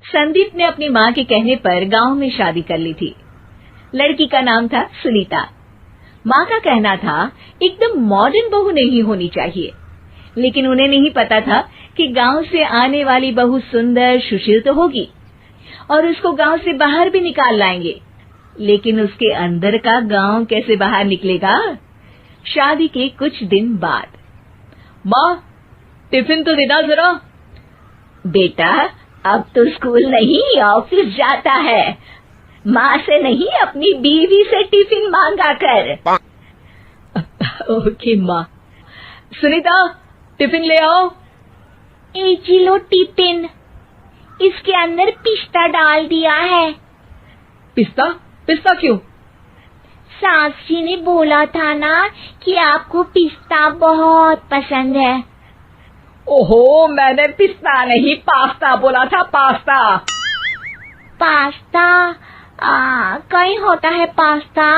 संदीप ने अपनी माँ के कहने पर गांव में शादी कर ली थी। लड़की का नाम था सुनीता। माँ का कहना था एकदम मॉडर्न बहू नहीं होनी चाहिए, लेकिन उन्हें नहीं पता था कि गांव से आने वाली बहू सुंदर सुशील तो होगी और उसको गांव से बाहर भी निकाल लाएंगे, लेकिन उसके अंदर का गांव कैसे बाहर निकलेगा। शादी के कुछ दिन बाद, माँ टिफिन तो देना जरा। बेटा अब तो स्कूल नहीं ऑफिस जाता है, माँ से नहीं अपनी बीवी से टिफिन मांगा कर। ओके माँ। सुनीता टिफिन ले आओ। 1 किलो टिफिन, इसके अंदर पिस्ता डाल दिया है। पिस्ता? पिस्ता क्यों? सास जी ने बोला था ना कि आपको पिस्ता बहुत पसंद है। ओहो, मैंने पिस्ता नहीं पास्ता बोला था, पास्ता। पास्ता? कहीं होता है पास्ता?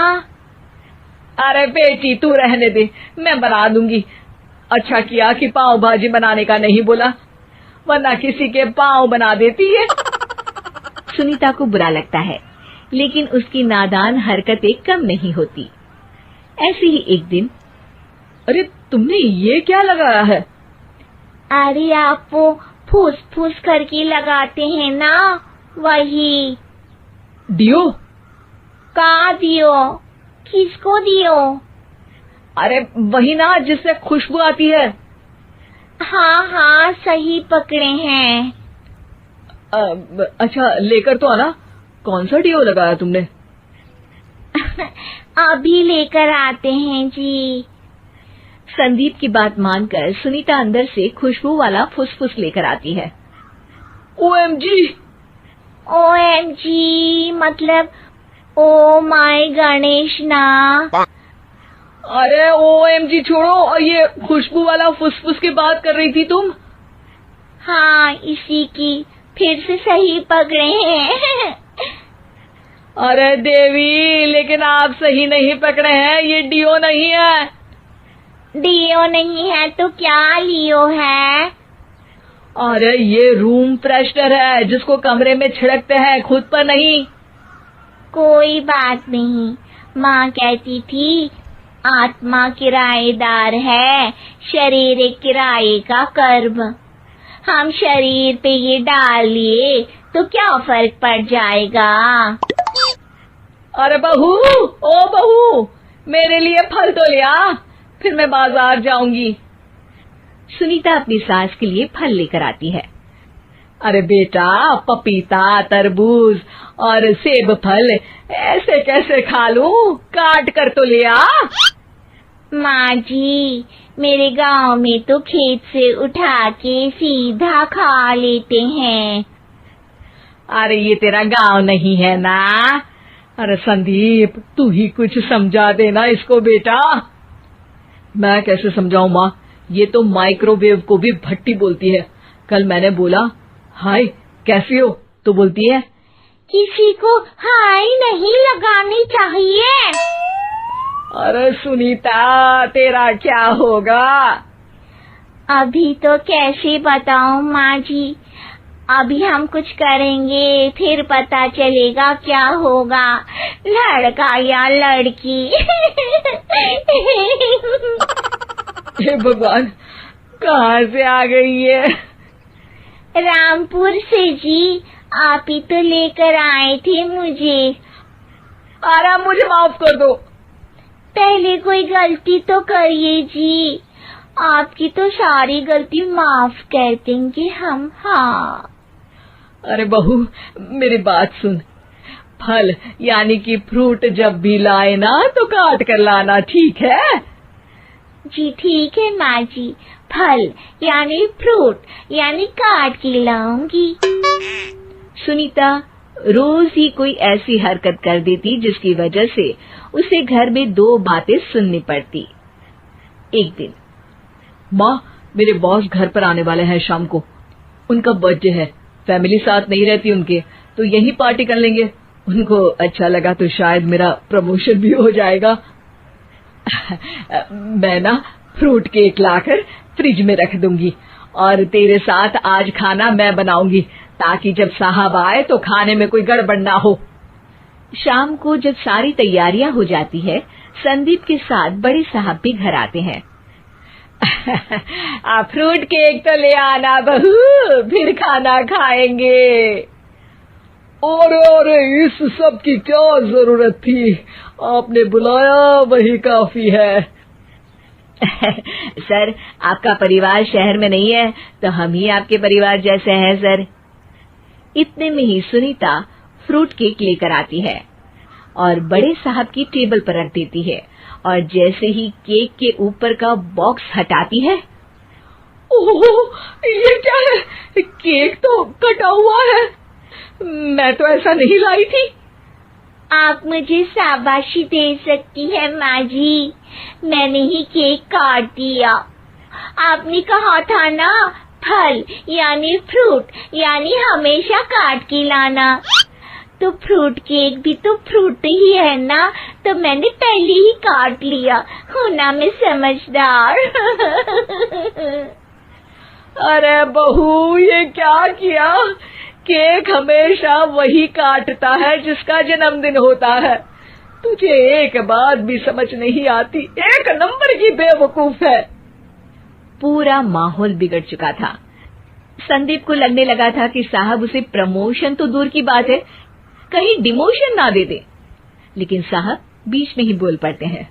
अरे बेटी तू रहने दे, मैं बना दूंगी। अच्छा किया कि पाव भाजी बनाने का नहीं बोला, वरना किसी के पाव बना देती है। सुनीता को बुरा लगता है, लेकिन उसकी नादान हरकतें कम नहीं होती। ऐसे ही एक दिन, अरे तुमने ये क्या लगाया है? अरे आप वो फूस फूस करके लगाते हैं ना, वही। डियो? का दियो? किसको दियो? अरे वही ना जिससे खुशबू आती है। हाँ सही पकड़े हैं। अच्छा लेकर तो आना। कौन सा डियो लगाया तुमने? अभी लेकर आते हैं जी। संदीप की बात मानकर सुनीता अंदर से खुशबू वाला फुसफुस लेकर आती है। OMG! OMG मतलब ओ माय गणेश ना। अरे OMG छोड़ो, और ये खुशबू वाला फुसफुस की बात कर रही थी तुम? हाँ इसी की, फिर से सही पकड़े हैं। अरे देवी, लेकिन आप सही नहीं पकड़े हैं, ये डियो नहीं है। डियो नहीं है तो क्या लियो है? अरे ये रूम फ्रेशनर है, जिसको कमरे में छिड़कते हैं, खुद पर नहीं। कोई बात नहीं, माँ कहती थी आत्मा किराएदार है, शरीर एक किराए का कर्म। हम शरीर पे ये डाल लिए तो क्या फर्क पड़ जाएगा। अरे बहू, ओ बहू, मेरे लिए फल तो ले आ, फिर मैं बाजार जाऊंगी। सुनीता अपनी सास के लिए फल लेकर आती है। अरे बेटा, पपीता, तरबूज और सेब फल ऐसे कैसे खा लूं? काट कर तो ले आ। माँ जी, मेरे गांव में तो खेत से उठा के सीधा खा लेते हैं। अरे ये तेरा गांव नहीं है ना। अरे संदीप, तू ही कुछ समझा देना इसको बेटा। मैं कैसे समझाऊं माँ, ये तो माइक्रोवेव को भी भट्टी बोलती है। कल मैंने बोला हाय कैसी हो, तो बोलती है किसी को हाय नहीं लगानी चाहिए। अरे सुनीता, तेरा क्या होगा? अभी तो कैसे बताऊं माँ जी, अभी हम कुछ करेंगे फिर पता चलेगा क्या होगा, लड़का या लड़की। हे भगवान, कहाँ से आ गई है? रामपुर से जी, आप ही तो लेकर आए थे मुझे। अरे मुझे माफ कर दो। पहले कोई गलती तो करिए जी, आपकी तो सारी गलती माफ कर देंगे हम। हाँ अरे बहू, मेरी बात सुन। फल यानी कि फ्रूट जब भी लाए ना तो काट कर लाना, ठीक है? जी ठीक है माँ जी, फल यानी फ्रूट यानी काट के लाऊंगी। सुनीता रोज ही कोई ऐसी हरकत कर देती जिसकी वजह से उसे घर में 2 बातें सुननी पड़ती। एक दिन, माँ मेरे बॉस घर पर आने वाले हैं शाम को, उनका बर्थडे है, फैमिली साथ नहीं रहती उनके, तो यही पार्टी कर लेंगे। उनको अच्छा लगा तो शायद मेरा प्रमोशन भी हो जाएगा। मैं ना फ्रूट केक लाकर फ्रिज में रख दूंगी और तेरे साथ आज खाना मैं बनाऊंगी, ताकि जब साहब आए तो खाने में कोई गड़बड़ ना हो। शाम को जब सारी तैयारियां हो जाती है, संदीप के साथ बड़े साहब भी घर आते हैं। फ्रूट केक तो ले आना बहू, फिर खाना खाएंगे। अरे इस सब की क्या जरूरत थी, आपने बुलाया वही काफी है। सर, आपका परिवार शहर में नहीं है तो हम ही आपके परिवार जैसे हैं सर। इतने में ही सुनीता फ्रूट केक लेकर आती है और बड़े साहब की टेबल पर रख देती है, और जैसे ही केक के ऊपर का बॉक्स हटाती है, ओह, ये क्या है? केक तो कटा हुआ है। मैं तो ऐसा नहीं लाई थी। आप मुझे शाबाशी दे सकती है माँ जी, मैंने ही केक काट दिया। आपने कहा था ना, फल यानी फ्रूट यानी हमेशा काट के लाना, तो फ्रूट केक भी तो फ्रूट ही है ना, तो मैंने पहले ही काट लिया। हूँ ना मैं समझदार। अरे बहू, ये क्या किया? केक हमेशा वही काटता है जिसका जन्मदिन होता है। तुझे एक बात भी समझ नहीं आती, एक नंबर की बेवकूफ है। पूरा माहौल बिगड़ चुका था। संदीप को लगने लगा था कि साहब उसे प्रमोशन तो दूर की बात है, कहीं डिमोशन ना दे दे, लेकिन साहब बीच में ही बोल पड़ते हैं।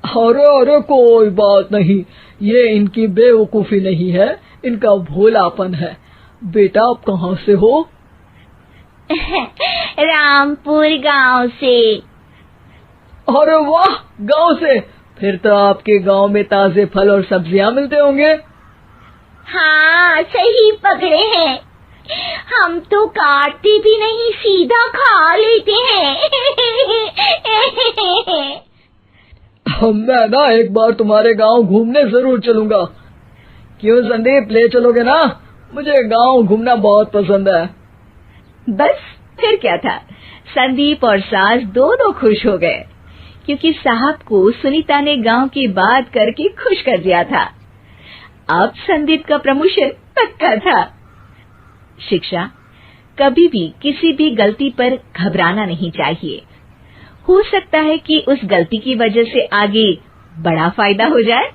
अरे कोई बात नहीं, ये इनकी बेवकूफी नहीं है, इनका भोलापन है। बेटा आप कहाँ से हो? रामपुर गांव से। अरे वाह, गांव से? फिर तो आपके गांव में ताजे फल और सब्जियां मिलते होंगे। हाँ, सही पकड़े हैं। हम तो काटते भी नहीं, सीधा खा लेते हैं। मैं ना एक बार तुम्हारे गांव घूमने जरूर चलूंगा। क्यों संदीप, ले चलोगे ना? मुझे गांव घूमना बहुत पसंद है। बस फिर क्या था, संदीप और सास दोनों खुश हो गए, क्योंकि साहब को सुनीता ने गांव की बात करके खुश कर दिया था। अब संदीप का प्रमोशन पक्का था। शिक्षा, कभी भी किसी भी गलती पर घबराना नहीं चाहिए। हो सकता है कि उस गलती की वजह से आगे बड़ा फायदा हो जाए।